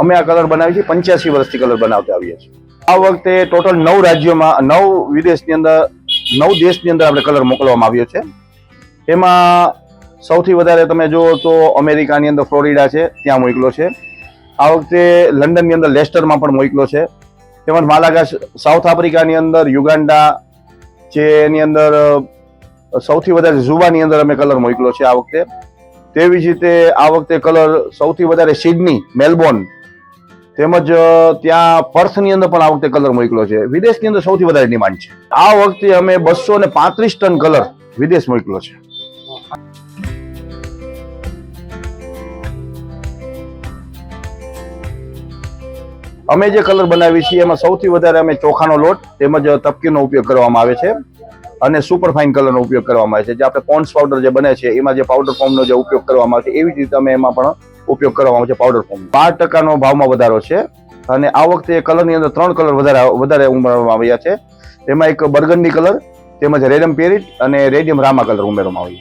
અમે આ કલર બનાવી છે 85 વર્ષથી કલર બનાવતા આવીએ છીએ। આ વખતે ટોટલ 9 રાજ્યોમાં 9 વિદેશની અંદર 9 દેશની અંદર આપણે કલર મોકલવામાં આવ્યો છે। એમાં સૌથી વધારે તમે જુઓ તો અમેરિકાની અંદર ફ્લોરિડા છે, ત્યાં મોકલો છે। આ વખતે લંડનની અંદર લેસ્ટરમાં પણ મોકલો છે। તેમજ માલાગા સાઉથ આફ્રિકાની અંદર યુગાન્ડા છે, એની અંદર સૌથી વધારે ઝુબાની અંદર અમે કલર મોકલો છે આ વખતે। તેવી જ રીતે આ વખતે કલર સૌથી વધારે સિડની, મેલબોર્ન તેમજ ત્યાં પર્થની અંદર પણ આ વખતે કલર મોકલો છે। વિદેશની અંદર સૌથી વધારે ડિમાન્ડ છે। આ વખતે અમે 235 ટન કલર વિદેશ મોકલો છે। અમે જે કલર બનાવી છીએ એમાં સૌથી વધારે અમે ચોખાનો લોટ તેમજ તપકીનો ઉપયોગ કરવામાં આવે છે અને સુપર ફાઇન કલરનો ઉપયોગ કરવામાં આવે છે। જે આપણે પોન્ડ્સ પાવડર જે બને છે એમાં જે પાવડર ફોર્મનો જે ઉપયોગ કરવામાં આવે છે એવી જ રીતે અમે એમાં પણ ઉપયોગ કરવામાં આવે છે પાવડર ફોર્મ। 12% ભાવમાં વધારો છે અને આ વખતે કલરની અંદર 3 કલર વધારે ઉમેરવામાં આવ્યા છે। એમાં એક બર્ગન્ડી કલર તેમજ રેડમ પેરિટ અને રેડિયમ રામા કલર ઉમેરવામાં આવ્યો।